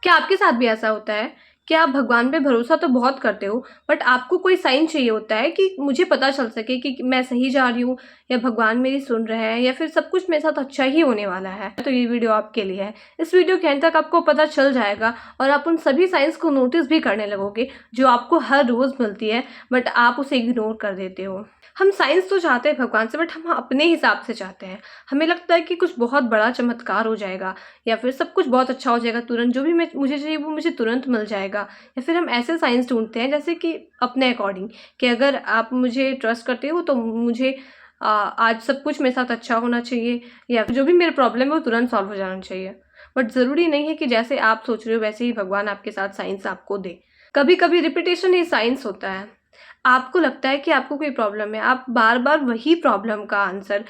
क्या आपके साथ भी ऐसा होता है कि आप भगवान पे भरोसा तो बहुत करते हो, बट आपको कोई साइन चाहिए होता है कि मुझे पता चल सके कि मैं सही जा रही हूँ या भगवान मेरी सुन रहे हैं या फिर सब कुछ मेरे साथ अच्छा ही होने वाला है? तो ये वीडियो आपके लिए है। इस वीडियो के एंड तक आपको पता चल जाएगा और आप उन सभी साइंस को नोटिस भी करने लगोगे जो आपको हर रोज़ मिलती है, बट आप उसे इग्नोर कर देते हो। हम साइंस तो चाहते हैं भगवान से, बट हम अपने हिसाब से चाहते हैं। हमें लगता है कि कुछ बहुत बड़ा चमत्कार हो जाएगा या फिर सब कुछ बहुत अच्छा हो जाएगा, तुरंत जो भी मैं मुझे चाहिए वो मुझे तुरंत मिल जाएगा। या फिर हम ऐसे साइंस ढूँढते हैं जैसे कि अपने अकॉर्डिंग, कि अगर आप मुझे ट्रस्ट करते हो तो मुझे आज सब कुछ मेरे साथ अच्छा होना चाहिए या जो भी मेरा प्रॉब्लम है वो तुरंत सॉल्व हो जाना चाहिए। बट ज़रूरी नहीं है कि जैसे आप सोच रहे हो वैसे ही भगवान आपके साथ साइंस आपको दे। कभी-कभी रिपिटेशन ही साइंस होता है। आपको लगता है कि आपको कोई प्रॉब्लम है, आप बार-बार वही प्रॉब्लम का आंसर,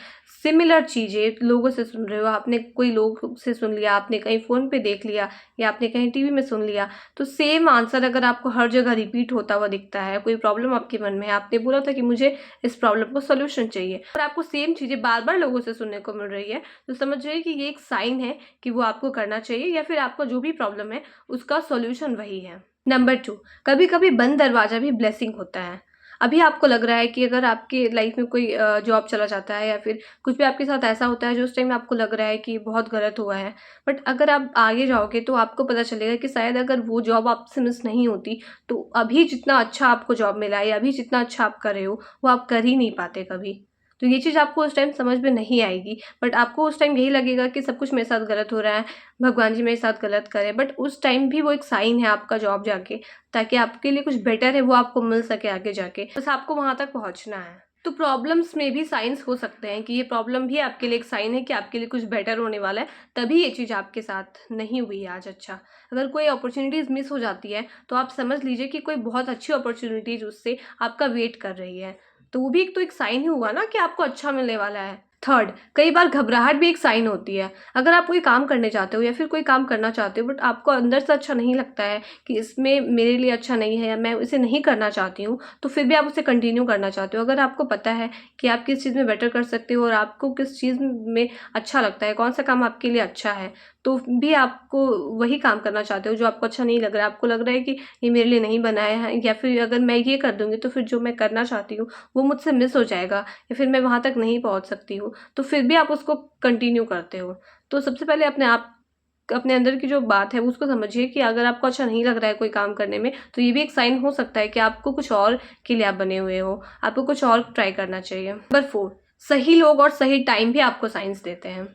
सिमिलर चीज़ें लोगों से सुन रहे हो, आपने कोई लोग से सुन लिया, आपने कहीं फ़ोन पे देख लिया या आपने कहीं टीवी में सुन लिया, तो सेम आंसर अगर आपको हर जगह रिपीट होता हुआ दिखता है, कोई प्रॉब्लम आपके मन में है, आपने बोला था कि मुझे इस प्रॉब्लम को सॉल्यूशन चाहिए और आपको सेम चीज़ें बार-बार लोगों से सुनने को मिल रही है, तो समझ जाइए कि ये एक साइन है कि वो आपको करना चाहिए या फिर आपका जो भी प्रॉब्लम है, उसका सॉल्यूशन वही है। नंबर 2, कभी-कभी बंद दरवाज़ा भी ब्लेसिंग होता है। अभी आपको लग रहा है कि अगर आपकी लाइफ में कोई जॉब चला जाता है या फिर कुछ भी आपके साथ ऐसा होता है जो उस टाइम आपको लग रहा है कि बहुत गलत हुआ है, बट अगर आप आगे जाओगे तो आपको पता चलेगा कि शायद अगर वो जॉब आपसे मिस नहीं होती तो अभी जितना अच्छा आपको जॉब मिला है या अभी जितना अच्छा आप कर रहे हो वो आप कर ही नहीं पाते कभी। तो ये चीज़ आपको उस टाइम समझ में नहीं आएगी, बट आपको उस टाइम यही लगेगा कि सब कुछ मेरे साथ गलत हो रहा है, भगवान जी मेरे साथ गलत करे, बट उस टाइम भी वो एक साइन है आपका जॉब जाके, ताकि आपके लिए कुछ बेटर है वो आपको मिल सके आगे जाके, बस आपको वहाँ तक पहुँचना है। तो प्रॉब्लम्स में भी साइंस हो सकते हैं कि ये प्रॉब्लम भी आपके लिए एक साइन है कि आपके लिए कुछ बेटर होने वाला है, तभी ये चीज़ आपके साथ नहीं हुई है आज अच्छा। अगर कोई अपॉर्च्युनिटीज़ मिस हो जाती है, तो आप समझ लीजिए कि कोई बहुत अच्छी अपॉर्च्युनिटीज़ उससे आपका वेट कर रही है। तो वो भी एक तो एक साइन ही हुआ ना कि आपको अच्छा मिलने वाला है। थर्ड, कई बार घबराहट भी एक साइन होती है। अगर आप कोई काम करने चाहते हो या फिर कोई काम करना चाहते हो बट आपको अंदर से अच्छा नहीं लगता है कि इसमें मेरे लिए अच्छा नहीं है या मैं इसे नहीं करना चाहती हूँ, तो फिर भी आप उसे कंटिन्यू करना चाहते हो। अगर आपको पता है कि आप किस चीज़ में बेटर कर सकते हो और आपको किस चीज़ में अच्छा लगता है, कौन सा काम आपके लिए अच्छा है, तो भी आपको वही काम करना चाहते हो जो आपको अच्छा नहीं लग रहा है। आपको लग रहा है कि ये मेरे लिए नहीं बनाया है या फिर अगर मैं ये कर दूँगी तो फिर जो मैं करना चाहती हूँ वो मुझसे मिस हो जाएगा या फिर मैं वहाँ तक नहीं पहुँच सकती हूँ, तो फिर भी आप उसको कंटिन्यू करते हो। तो सबसे पहले अपने अंदर की जो बात है उसको समझिए कि अगर आपको अच्छा नहीं लग रहा है कोई काम करने में, तो ये भी एक साइन हो सकता है कि आपको कुछ और के लिए आप बने हुए हो, आपको कुछ और ट्राई करना चाहिए। नंबर 4, सही लोग और सही टाइम भी आपको साइंस देते हैं।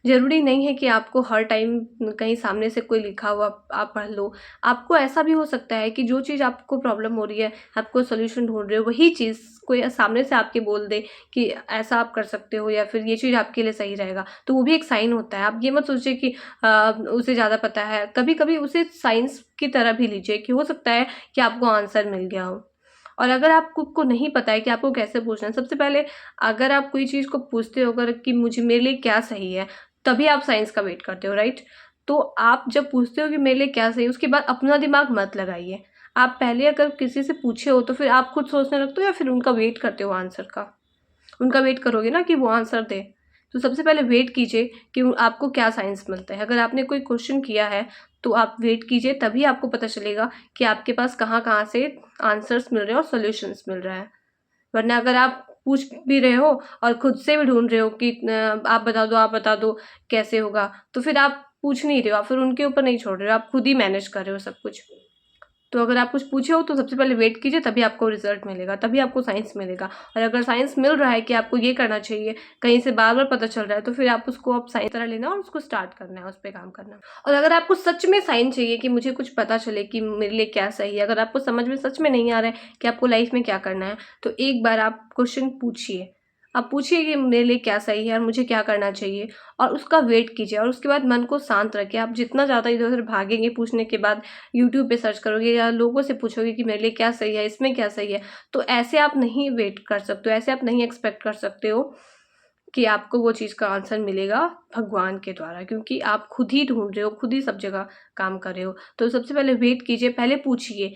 ज़रूरी नहीं है कि आपको हर टाइम कहीं सामने से कोई लिखा हुआ आप पढ़ लो। आपको ऐसा भी हो सकता है कि जो चीज़ आपको प्रॉब्लम हो रही है, आपको सॉल्यूशन ढूँढ रहे हो, वही चीज़ कोई सामने से आपके बोल दे कि ऐसा आप कर सकते हो या फिर ये चीज़ आपके लिए सही रहेगा, तो वो भी एक साइन होता है। आप ये मत सोचिए कि उसे ज़्यादा पता है। कभी-कभी उसे साइंस की तरह भी लीजिए कि हो सकता है कि आपको आंसर मिल गया हो। और अगर आपको को नहीं पता है कि आपको कैसे पूछना है, सबसे पहले अगर आप कोई चीज़ को पूछते हो अगर कि मुझे मेरे लिए क्या सही है, तभी आप साइंस का वेट करते हो, राइट? तो आप जब पूछते हो कि मेरे लिए क्या सही है, उसके बाद अपना दिमाग मत लगाइए। आप पहले अगर किसी से पूछे हो तो फिर आप खुद सोचने लगते हो या फिर उनका वेट करते हो आंसर का? उनका वेट करोगे ना कि वो आंसर दें। तो सबसे पहले वेट कीजिए कि आपको क्या साइंस मिलता है। अगर आपने कोई क्वेश्चन किया है, तो आप वेट कीजिए तभी आपको पता चलेगा कि आपके पास कहाँ-कहाँ से आंसर्स मिल रहे हैं और सॉल्यूशंस मिल रहा है। वरना अगर आप पूछ भी रहे हो और खुद से भी ढूँढ रहे हो कि आप बता दो कैसे होगा, तो फिर आप पूछ नहीं रहे हो, आप फिर उनके ऊपर नहीं छोड़ रहे हो, आप खुद ही मैनेज कर रहे हो सब कुछ। तो अगर आप कुछ पूछे हो तो सबसे पहले वेट कीजिए तभी आपको रिज़ल्ट मिलेगा, तभी आपको साइंस मिलेगा। और अगर साइंस मिल रहा है कि आपको ये करना चाहिए, कहीं से बार-बार पता चल रहा है, तो फिर आप उसको अब साइंस तरह लेना और उसको स्टार्ट करना है, उस पे काम करना। और अगर आपको सच में साइन चाहिए कि मुझे कुछ पता चले कि मेरे लिए क्या सही है, अगर आपको समझ में सच में नहीं आ रहा है कि आपको लाइफ़ में क्या करना है, तो एक बार आप क्वेश्चन पूछिए। आप पूछिए कि मेरे लिए क्या सही है और मुझे क्या करना चाहिए और उसका वेट कीजिए और उसके बाद मन को शांत रखिए। आप जितना ज़्यादा इधर-उधर भागेंगे पूछने के बाद, यूट्यूब पे सर्च करोगे या लोगों से पूछोगे कि मेरे लिए क्या सही है, इसमें क्या सही है, तो ऐसे आप नहीं वेट कर सकते हो, ऐसे आप नहीं एक्सपेक्ट कर सकते हो कि आपको वो चीज़ का आंसर मिलेगा भगवान के द्वारा, क्योंकि आप खुद ही ढूँढ रहे हो, खुद ही सब जगह काम कर रहे हो। तो सबसे पहले वेट कीजिए, पहले पूछिए।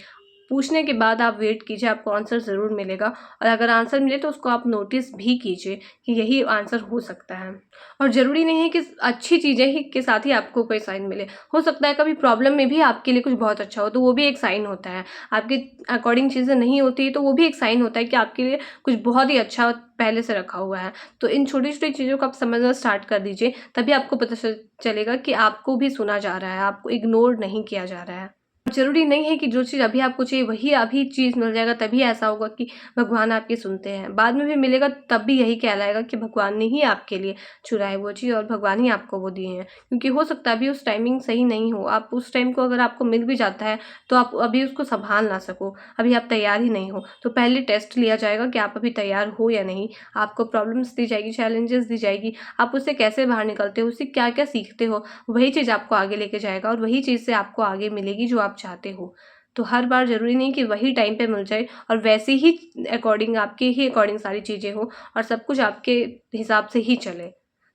पूछने के बाद आप वेट कीजिए, आपको आंसर ज़रूर मिलेगा। और अगर आंसर मिले तो उसको आप नोटिस भी कीजिए कि यही आंसर हो सकता है। और ज़रूरी नहीं है कि अच्छी चीज़ें ही के साथ ही आपको कोई साइन मिले। हो सकता है कभी प्रॉब्लम में भी आपके लिए कुछ बहुत अच्छा हो, तो वो भी एक साइन होता है। आपके अकॉर्डिंग चीज़ें नहीं होती तो वो भी एक साइन होता है कि आपके लिए कुछ बहुत ही अच्छा पहले से रखा हुआ है। तो इन छोटी-छोटी चीज़ों को आप समझना स्टार्ट कर दीजिए, तभी आपको पता चलेगा कि आपको भी सुना जा रहा है, आपको इग्नोर नहीं किया जा रहा है। ज़रूरी नहीं है कि जो चीज़ अभी आपको चाहिए वही अभी चीज़ मिल जाएगा, तभी ऐसा होगा कि भगवान आपकी सुनते हैं। बाद में भी मिलेगा तब भी यही कहलाएगा कि भगवान ने ही आपके लिए चुना है वो चीज़ और भगवान ही आपको वो दिए हैं। क्योंकि हो सकता है अभी उस टाइमिंग सही नहीं हो, आप उस टाइम को अगर आपको मिल भी जाता है तो आप अभी उसको सँभाल ना सको, अभी आप तैयार ही नहीं हो। तो पहले टेस्ट लिया जाएगा कि आप अभी तैयार हो या नहीं। आपको प्रॉब्लम्स दी जाएगी, चैलेंजेस दी जाएगी, आप उससे कैसे बाहर निकलते हो, उससे क्या-क्या सीखते हो, वही चीज़ आपको आगे लेके जाएगा और वही चीज़ से आपको आगे मिलेगी जो आप चाहते हो। तो हर बार ज़रूरी नहीं कि वही टाइम पे मिल जाए और वैसे ही अकॉर्डिंग आपके ही अकॉर्डिंग सारी चीज़ें हो और सब कुछ आपके हिसाब से ही चले।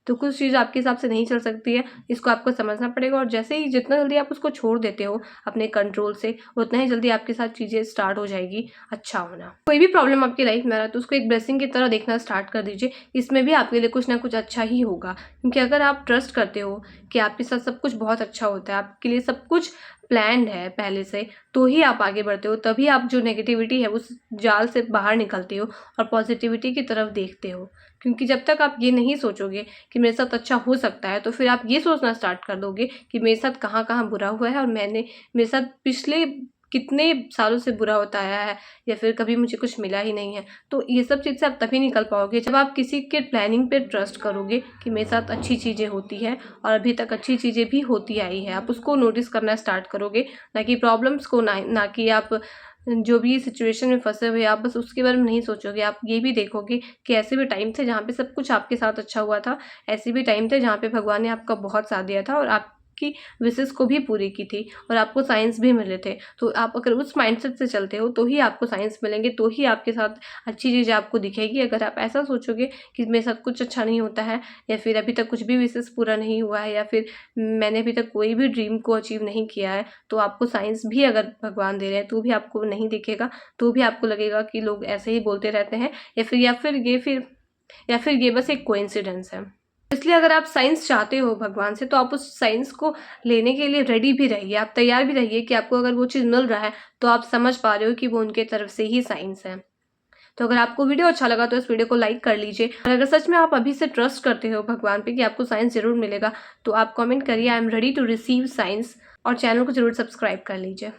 तो कुछ चीज़ आपके हिसाब से नहीं चल सकती है, इसको आपको समझना पड़ेगा और जैसे ही जितना जल्दी आप उसको छोड़ देते हो अपने कंट्रोल से, उतना ही जल्दी आपके साथ चीज़ें स्टार्ट हो जाएगी अच्छा होना। कोई भी प्रॉब्लम आपकी लाइफ में आ रहा है तो उसको एक ब्लेसिंग की तरह देखना स्टार्ट कर दीजिए, इसमें भी आपके लिए कुछ ना कुछ अच्छा ही होगा। क्योंकि अगर आप ट्रस्ट करते हो कि आपके साथ सब कुछ बहुत अच्छा होता है, आपके लिए सब कुछ प्लान्ड है पहले से, तो ही आप आगे बढ़ते हो, तभी आप जो नेगेटिविटी है उस जाल से बाहर निकलते हो और पॉजिटिविटी की तरफ देखते हो। क्योंकि जब तक आप ये नहीं सोचोगे कि मेरे साथ अच्छा हो सकता है, तो फिर आप ये सोचना स्टार्ट कर दोगे कि मेरे साथ कहाँ-कहाँ बुरा हुआ है और मेरे साथ पिछले कितने सालों से बुरा होता आया है या फिर कभी मुझे कुछ मिला ही नहीं है। तो ये सब चीज़ से आप तभी निकल पाओगे जब आप किसी के प्लानिंग पे ट्रस्ट करोगे कि मेरे साथ अच्छी चीज़ें होती हैं और अभी तक अच्छी चीज़ें भी होती आई हैं। आप उसको नोटिस करना स्टार्ट करोगे, ना कि प्रॉब्लम्स को, ना कि आप जो भी सिचुएशन में फँसे हुए आप बस उसके बारे में नहीं सोचोगे। आप ये भी देखोगे कि ऐसे भी टाइम थे जहाँ पे सब कुछ आपके साथ अच्छा हुआ था, ऐसे भी टाइम थे जहाँ पे भगवान ने आपका बहुत साथ दिया था और आपकी विशेज़ को भी पूरी की थी और आपको साइंस भी मिले थे। तो आप अगर उस माइंडसेट से चलते हो तो ही आपको साइंस मिलेंगे, तो ही आपके साथ अच्छी चीज़ें आपको दिखेगी। अगर आप ऐसा सोचोगे कि मेरे साथ कुछ अच्छा नहीं होता है या फिर अभी तक कुछ भी विशेज़ पूरा नहीं हुआ है या फिर मैंने अभी तक कोई भी ड्रीम को अचीव नहीं किया है, तो आपको साइंस भी अगर भगवान दे रहे हैं तो भी आपको नहीं दिखेगा, तो भी आपको लगेगा कि लोग ऐसे ही बोलते रहते हैं या फिर ये बस एक कोइंसिडेंस है। इसलिए अगर आप साइंस चाहते हो भगवान से तो आप उस साइंस को लेने के लिए रेडी भी रहिए, आप तैयार भी रहिए कि आपको अगर वो चीज़ मिल रहा है तो आप समझ पा रहे हो कि वो उनके तरफ से ही साइंस है। तो अगर आपको वीडियो अच्छा लगा तो इस वीडियो को लाइक कर लीजिए और अगर सच में आप अभी से ट्रस्ट करते हो भगवान पे कि आपको साइंस ज़रूर मिलेगा, तो आप कमेंट करिए I am ready to receive science और चैनल को ज़रूर सब्सक्राइब कर लीजिए।